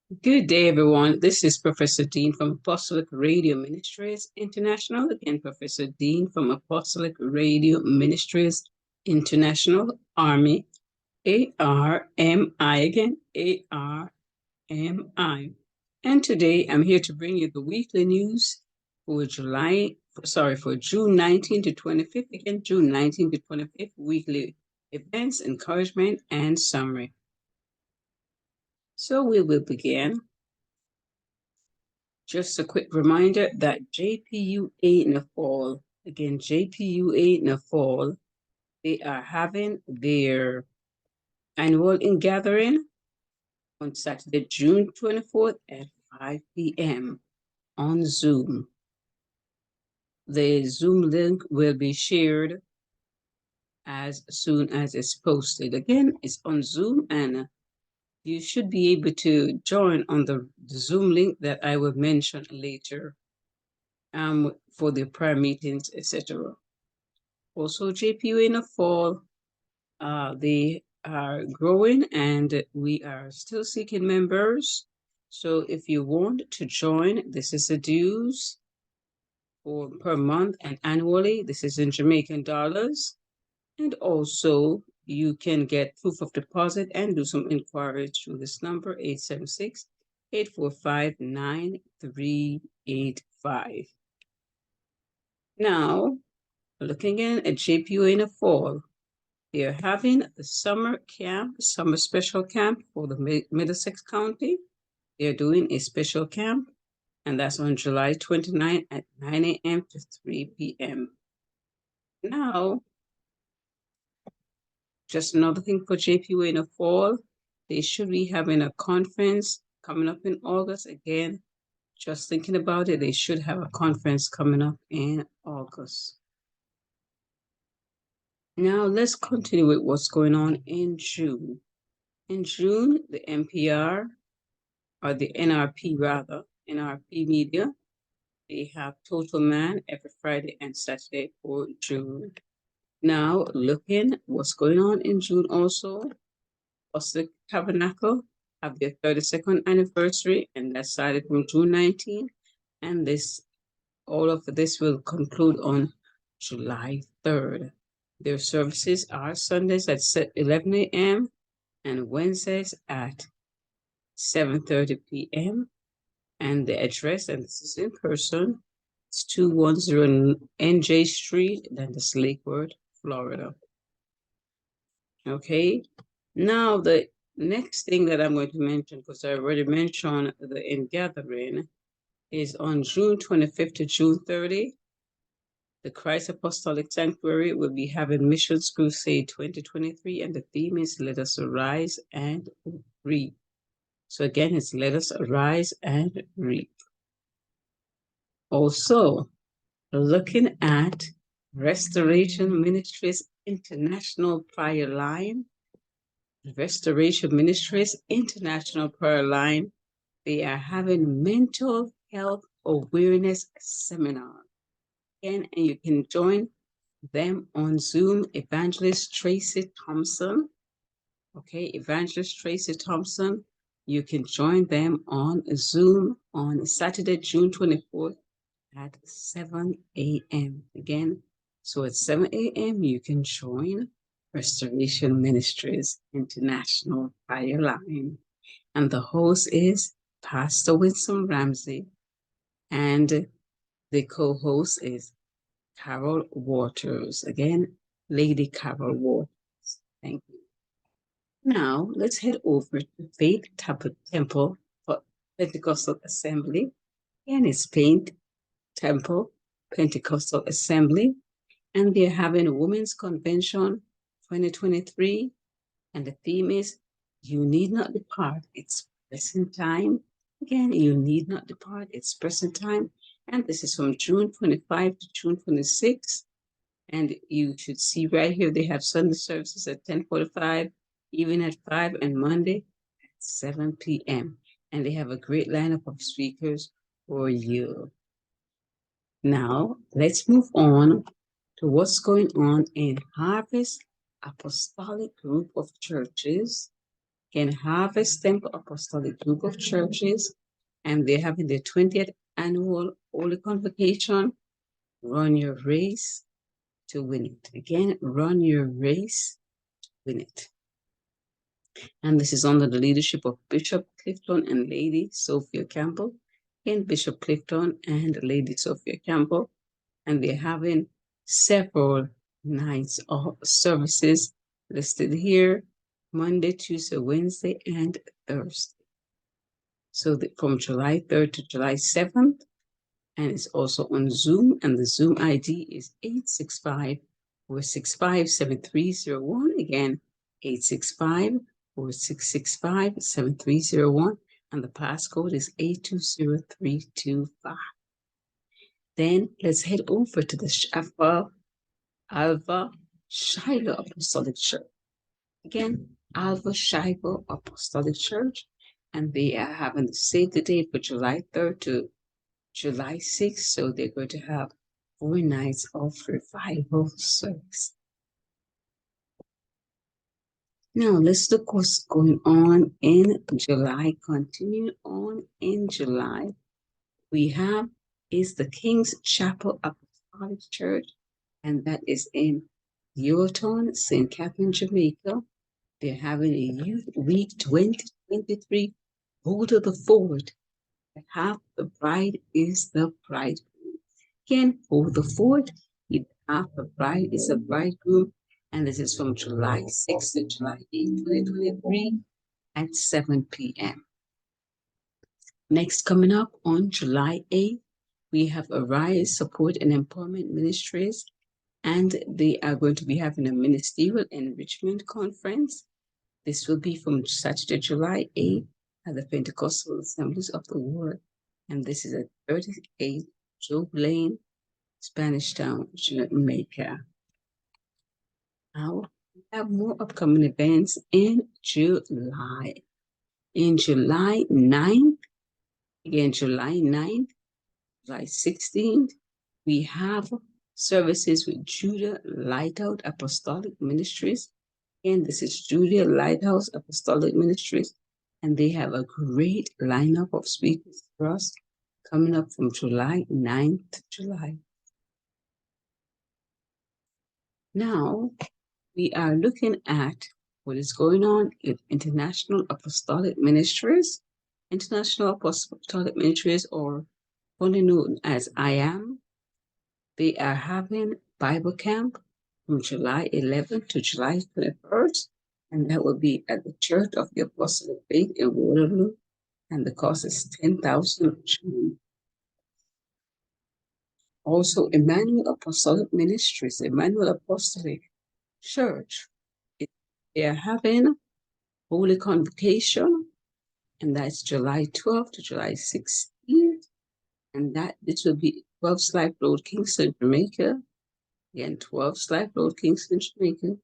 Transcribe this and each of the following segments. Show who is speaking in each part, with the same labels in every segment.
Speaker 1: Good day, everyone. This is Professor Dean from Apostolic Radio Ministries International. Again, Professor Dean from Apostolic Radio Ministries International, ARMI, ARMI, again, ARMI. And today I'm here to bring you the weekly news for for June 19 to 25th. Again, June 19 to 25th, weekly events, encouragement, and summary. So we will begin. Just a quick reminder that JPUA in the fall, again, JPUA in the fall, they are having their annual gathering on Saturday, June 24th at 5 p.m. on Zoom. The Zoom link will be shared as soon as it's posted. Again, it's on Zoom, and you should be able to join on the Zoom link that I will mention later for the prayer meetings, etc. Also, JPU in the fall, they are growing and we are still seeking members. So if you want to join, this is the dues for per month and annually. This is in Jamaican dollars. And also you can get proof of deposit and do some inquiries through this number, 876-845-9385. Now, looking at JPU in the fall, they are having a summer special camp for the Middlesex County. They're doing a special camp, and that's on July 29 at 9 a.m. to 3 p.m. Now, just another thing for JPU in the fall, they should be having a conference coming up in August. Again, just thinking about it, they should have a conference coming up in August. Now, let's continue with what's going on in June. In June, the NPR, or the NRP rather, NRP Media, they have Total Man every Friday and Saturday for June. Now, looking what's going on in June also, Apostolic Tabernacle have their 32nd anniversary, and that started from June 19. And all of this will conclude on July 3rd. Their services are Sundays at 11 a.m. and Wednesdays at 7:30 p.m. And the address, and this is in person, it's 210 NJ Street, Dundas, Lakewood, Florida. Okay, now the next thing that I'm going to mention, because I already mentioned the in-gathering, is on June 25th to June 30. The Christ Apostolic Sanctuary will be having Missions Crusade 2023, and the theme is Let Us Arise and Reap. So again, it's Let Us Arise and Reap. Also, looking at Restoration Ministries International Prayer Line. Restoration Ministries International Prayer Line, they are having mental health awareness seminar. And you can join them on Zoom, Evangelist Tracy Thompson. Okay, Evangelist Tracy Thompson. You can join them on Zoom on Saturday, June 24th at 7 a.m. Again, so at 7 a.m. you can join Restoration Ministries International Prayer Line. And the host is Pastor Winsome Ramsey, and the co-host is Carol Waters. Again, Lady Carol Waters. Thank you. Now, let's head over to Faith Temple for Pentecostal Assembly. And it's Faith Temple Pentecostal Assembly. And they're having a Women's Convention 2023. And the theme is, You Need Not Depart. It's present time. Again, you need not depart. It's present time. And this is from June 25 to June 26. And you should see right here, they have Sunday services at 10:45, even at 5, and Monday at 7 p.m. And they have a great lineup of speakers for you. Now, let's move on to what's going on in Harvest Apostolic Group of Churches. Again, Harvest Temple Apostolic Group of Churches, and they're having their 20th annual Holy Convocation. Run your race to win it. Again, run your race to win it. And this is under the leadership of Bishop Clifton and Lady Sophia Campbell. Again, Bishop Clifton and Lady Sophia Campbell. And they're having several nights of services listed here: Monday, Tuesday, Wednesday, and Thursday. So from July 3rd to July 7th, and it's also on Zoom, and the Zoom ID is 865-465-7301. Again, 865-465-7301, and the passcode is 820325. Then let's head over to the Alva Shiloh Apostolic Church. Again, Alva Shiloh Apostolic Church, and they are having the save the date for July 3rd to July 6th. So they're going to have 4 nights of revival service. Now let's look what's going on in July. Continuing on in July, we have is the King's Chapel Apostolic Church, and that is in Yorton, St. Catherine, Jamaica. They're having a Youth Week 2023. Hold to the forward. Half the bride is the bridegroom. Again, hold the fort. Half the bride is the bridegroom. And this is from July 6th to July 8th, 2023 at 7 p.m. Next, coming up on July 8th, we have Arise Support and Empowerment Ministries, and they are going to be having a ministerial enrichment conference. This will be from Saturday, July 8th at the Pentecostal Assemblies of the World, and this is at 38 Job Lane, Spanish Town, Jamaica. Now, we have more upcoming events in July. In July 9th, again, July 9th, July 16th, we have services with Judah Lighthouse Apostolic Ministries. And this is Judah Lighthouse Apostolic Ministries, and they have a great lineup of speakers for us coming up from July 9th to July. Now, we are looking at what is going on with International Apostolic Ministries. International Apostolic Ministries, or only known as IAM, they are having Bible camp from July 11th to July 21st, and that will be at the Church of the Apostolic Faith in Waterloo, and the cost is $10,000. Also, Emmanuel Apostolic Ministries, Emmanuel Apostolic Church, they are having Holy Convocation, and that's July 12th to July 16th, and this will be 12 Slife Road, Kingston, Jamaica. Again, 12 Slife Road, Kingston, Jamaica.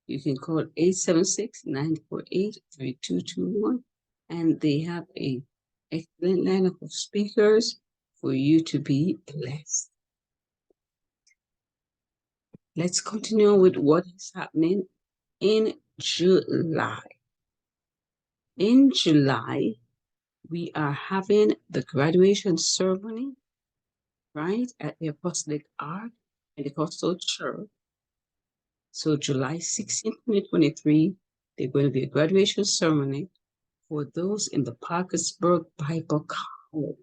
Speaker 1: You can call 876-948-3221, and they have an excellent lineup of speakers for you to be blessed. Let's continue with what is happening in July. In July, we are having the graduation ceremony, right, at the Apostolic Ark Pentecostal Church. So July 16, 2023, there's going to be a graduation ceremony for those in the Parkersburg Bible College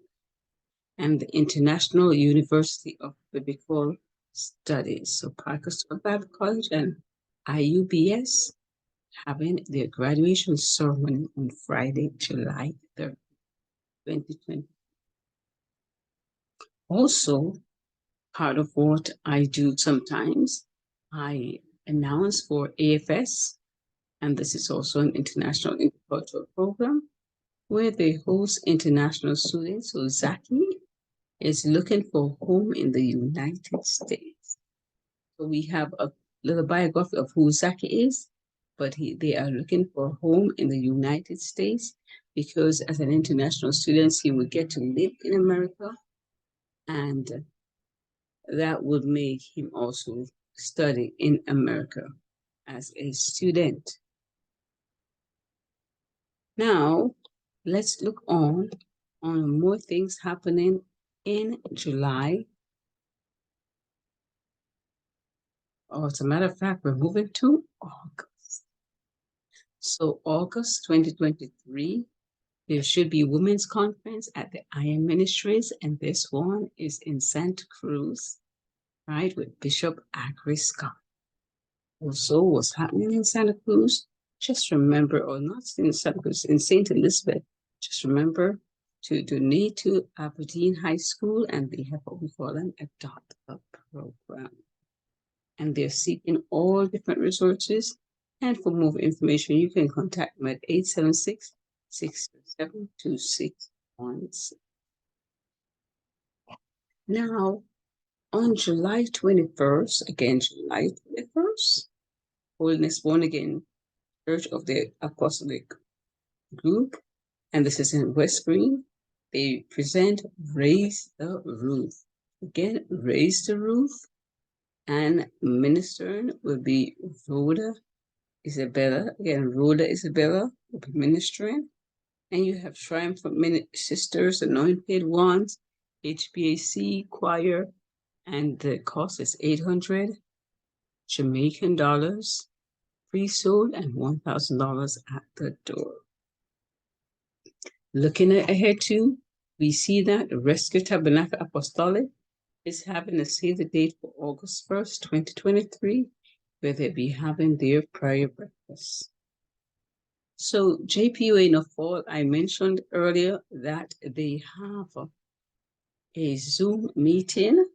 Speaker 1: and the International University of Biblical Studies. So Parkersburg Bible College and IUBS having their graduation ceremony on Friday, July 3rd, 2020. Also, part of what I do sometimes, I announce for AFS, and this is also an international intercultural program where they host international students. So Zaki is looking for a home in the United States. So we have a little biography of who Zaki is, but they are looking for a home in the United States because as an international student, he will get to live in America, and that would make him also study in America as a student. Now, let's look on more things happening in July. Or as a matter of fact, we're moving to August. So August 2023, there should be a women's conference at the Iron Ministries, and this one is in Santa Cruz, right, with Bishop Agri Scott. Also, what's happening in Santa Cruz, just remember, or not in Santa Cruz, in St. Elizabeth, just remember to donate to Aberdeen High School, and they have what we call an Adopt a program. And they're seeking all different resources. And for more information, you can contact them at 876-637-2616. Now, on July 21st, again, July 21st, Holiness Born Again Church of the Apostolic Group, and this is in West Green, they present Raise the Roof. Again, Raise the Roof, and ministering will be Rhoda Isabella. Again, Rhoda Isabella will be ministering. And you have Triumphant Sisters, Anointed Ones, HBAC Choir, and the cost is 800 Jamaican dollars, pre-sold, and $1,000 at the door. Looking ahead to, we see that the Rescue Tabernacle Apostolic is having a save the date for August 1st, 2023, where they'll be having their prayer breakfast. So JPUA in the fall, I mentioned earlier that they have a Zoom meeting.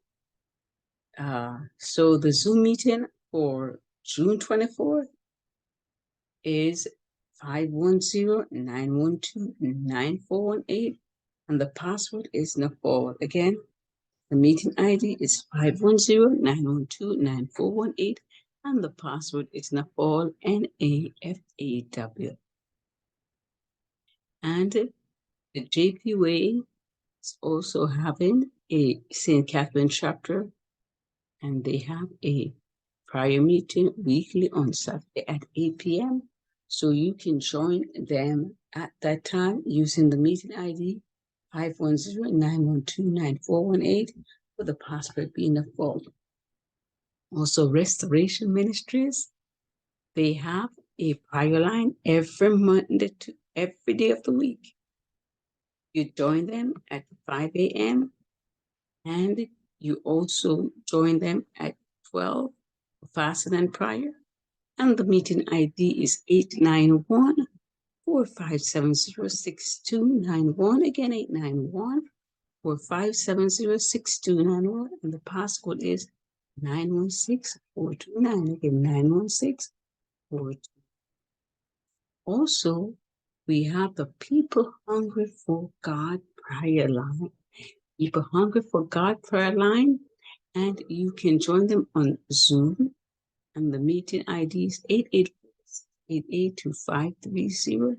Speaker 1: So the Zoom meeting for June 24th is 510-912-9418, and the password is Nepal. Again, the meeting ID is 510-912-9418, and the password is Nepal, NAFAW. And the JPUA is also having a St. Catherine chapter, and they have a prayer meeting weekly on Saturday at 8 p.m. So you can join them at that time using the meeting ID 510-912-9418 with the password being a phone. Also, Restoration Ministries, they have a prayer line every Monday to every day of the week. You join them at 5 a.m. and you also join them at 12 for fasting and prayer. And the meeting ID is 891-457-6291. Again, 891-457-6291. And the passcode is 916-429. Again, 916-429. Also, we have the People Hungry for God prayer line. People Hungry for God prayer line, and you can join them on Zoom. And the meeting ID is 884-882530,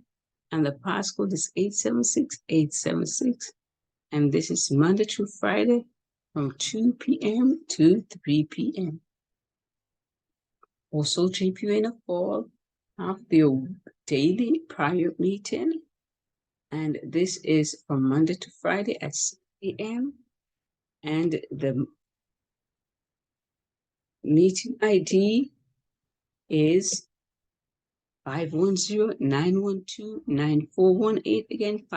Speaker 1: and the passcode is 876-876. And this is Monday through Friday from 2 p.m. to 3 p.m. Also, JPU in the fall have their daily prayer meeting, and this is from Monday to Friday at 6 p.m. And the meeting ID is 510-912-9418. Again,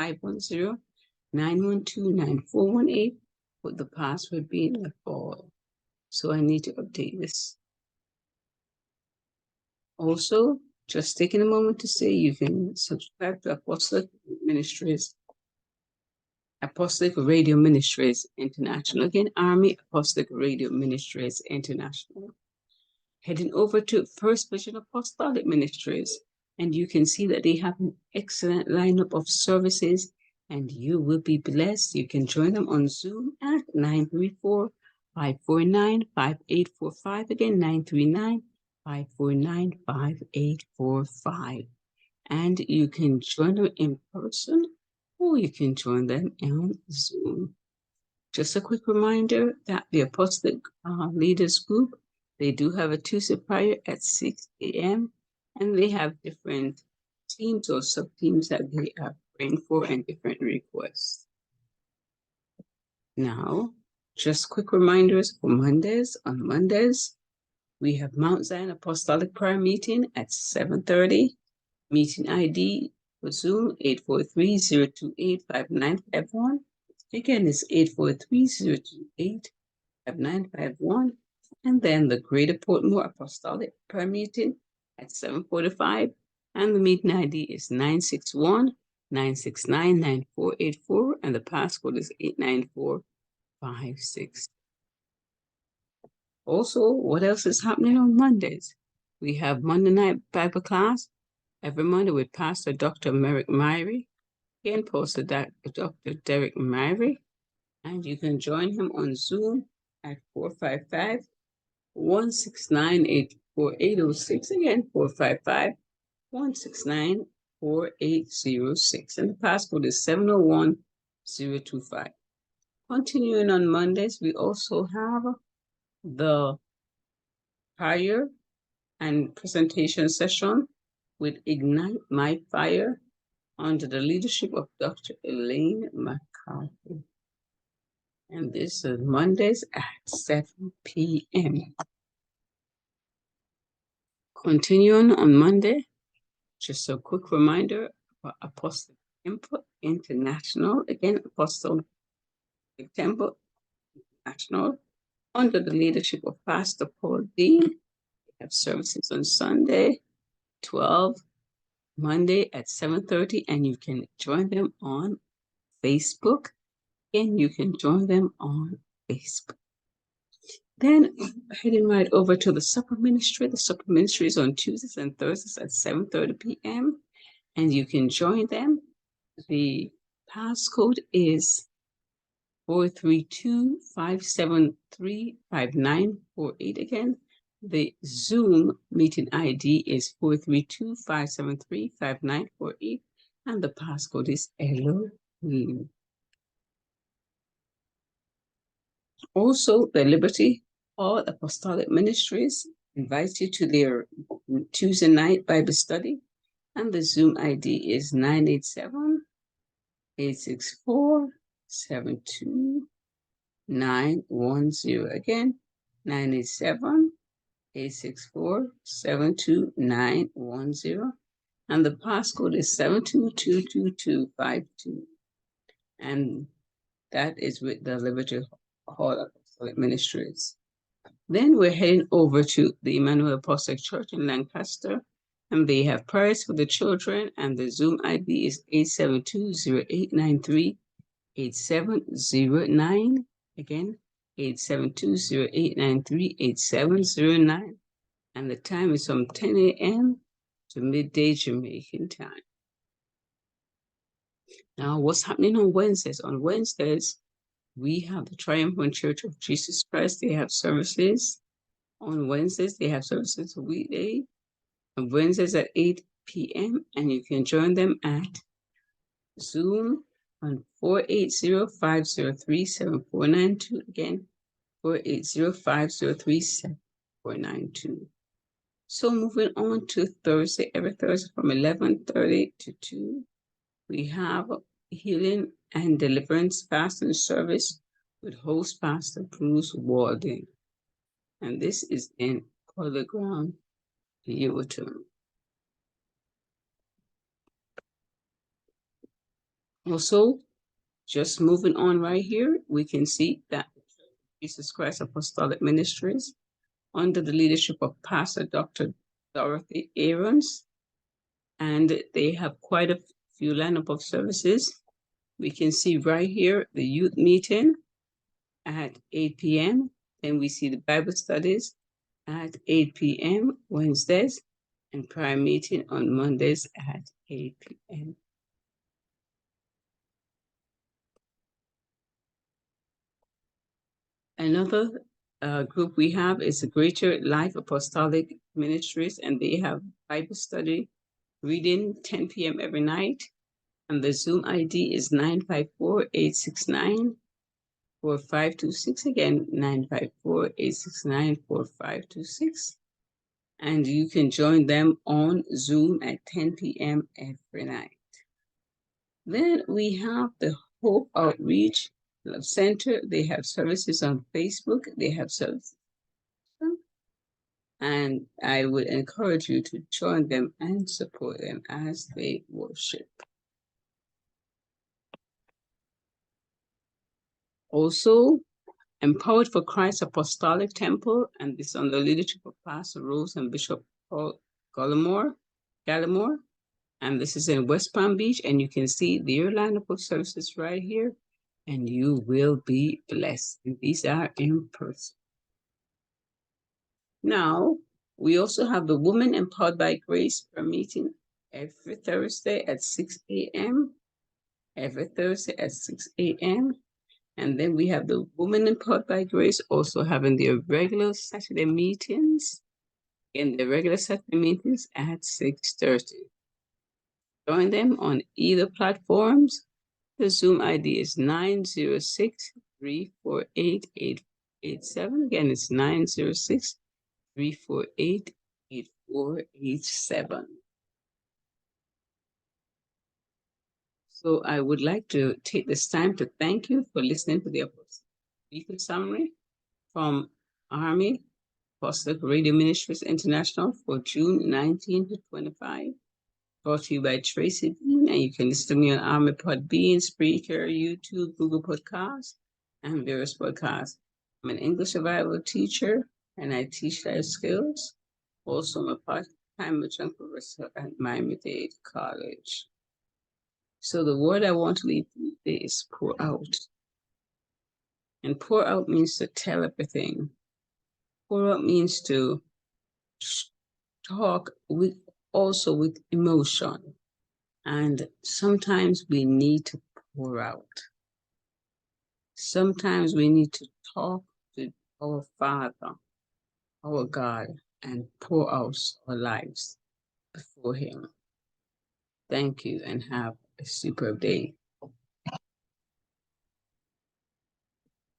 Speaker 1: 510-912-9418, with the password being the fall. So I need to update this. Also, just taking a moment to say you can subscribe to Apostolic Ministries, Apostolic Radio Ministries International. Again, Army Apostolic Radio Ministries International. Heading over to First Vision Apostolic Ministries, and you can see that they have an excellent lineup of services, and you will be blessed. You can join them on Zoom at 934-549-5845. Again, 939-549-5845. And you can join them in person, or you can join them on Zoom. Just a quick reminder that the Apostolic Leaders Group, they do have a Tuesday prayer at 6 a.m. and they have different teams or sub-teams that they are praying for and different requests. Now, just quick reminders for Mondays. On Mondays, we have Mount Zion Apostolic Prayer Meeting at 7:30. Meeting ID for Zoom 843-028-5951. Again, it's 843-028-5951. And then the Greater Portmore Apostolic Prayer Meeting at 7:45. And the meeting ID is 961-969-9484. And the passcode is 89456. Also, what else is happening on Mondays? We have Monday night Bible class every Monday with Pastor Dr. Merrick Myrie and Pastor Dr. Derek Myrie. And you can join him on Zoom at 455-169-84806. Again, 455-169-4806. And the passcode is 701025. Continuing on Mondays, we also have the prayer and presentation session with Ignite My Fire under the leadership of Dr. Elaine McCarthy. And this is Mondays at 7 p.m. Continuing on Monday, just a quick reminder for Apostolic Temple International. Again, Apostolic Temple International under the leadership of Pastor Paul Dean. We have services on Sunday, 12, Monday at 7:30, and you can join them on Facebook. And you can join them on Facebook. Then heading right over to the Supper Ministry. The Supper Ministry is on Tuesdays and Thursdays at 7:30 p.m. And you can join them. The passcode is 432-573-5948. Again, the Zoom meeting ID is 432-573-5948. And the passcode is Elohim. Also, the Liberty Hall Apostolic Ministries invites you to their Tuesday night Bible study, and the Zoom ID is 987-864-72910. Again, 987-864-72910, and the passcode is 7222252. And that is with the Liberty Hall Apostolic Ministries. Then we're heading over to the Emmanuel Apostolic Church in Lancaster, and they have prayers for the children, and the Zoom ID is 872-0893-8709. Again, 872-0893-8709. And the time is from 10 a.m. to midday Jamaican time. Now, what's happening on Wednesdays? On Wednesdays, we have the Triumphant Church of Jesus Christ. They have services on Wednesdays. They have services a weekday on Wednesdays at 8 p.m. And you can join them at Zoom on 480-503-7492. Again, 480-503-7492. So moving on to Thursday, every Thursday from 11:30 to 2, we have Healing and Deliverance Fasting Service with host Pastor Bruce Walden. And this is in Color Ground, Yeoton. Also, just moving on right here, we can see that Jesus Christ Apostolic Ministries, under the leadership of Pastor Dr. Dorothy Aarons, and they have quite a few lineup of services. We can see right here the youth meeting at 8 p.m. Then we see the Bible studies at 8 p.m. Wednesdays, and prayer meeting on Mondays at 8 p.m. Another group we have is the Greater Life Apostolic Ministries, and they have Bible study reading 10 p.m. every night. And the Zoom ID is 954-869-4526. Again, 954-869-4526. and you can join them on Zoom at 10 p.m. every night. Then we have the Hope Outreach Love Center. They have services on Facebook. They have services. And I would encourage you to join them and support them as they worship. Also, Empowered for Christ Apostolic Temple, and this under the leadership of Pastor Rose and Bishop Paul Gallimore. And this is in West Palm Beach, and you can see their lineup of services right here, and you will be blessed. And these are in person. Now, we also have the Women Empowered by Grace prayer meeting every Thursday at 6 a.m. Every Thursday at 6 a.m. And then we have the Women Empowered by Grace also having their regular Saturday meetings. In the regular Saturday meetings at 6:30. Join them on either platforms. The Zoom ID is 906-348-8487. Again, it's 906-348-8487. So I would like to take this time to thank you for listening to the weekly summary from ARMI Apostolic Radio Ministries International for June 19 to 25. Brought to you by Tracy Dean, and you can listen to me on ARMI Podbean, Spreaker, YouTube, Google Podcasts, and various podcasts. I'm an English survival teacher, and I teach life skills. Also, I'm a part-time adjunct professor at Miami-Dade College. So the word I want to leave you today is pour out. And pour out means to tell everything. Pour out means to talk also with emotion. And sometimes we need to pour out. Sometimes we need to talk to our Father, our God, and pour out our lives before Him. Thank you and have a superb day.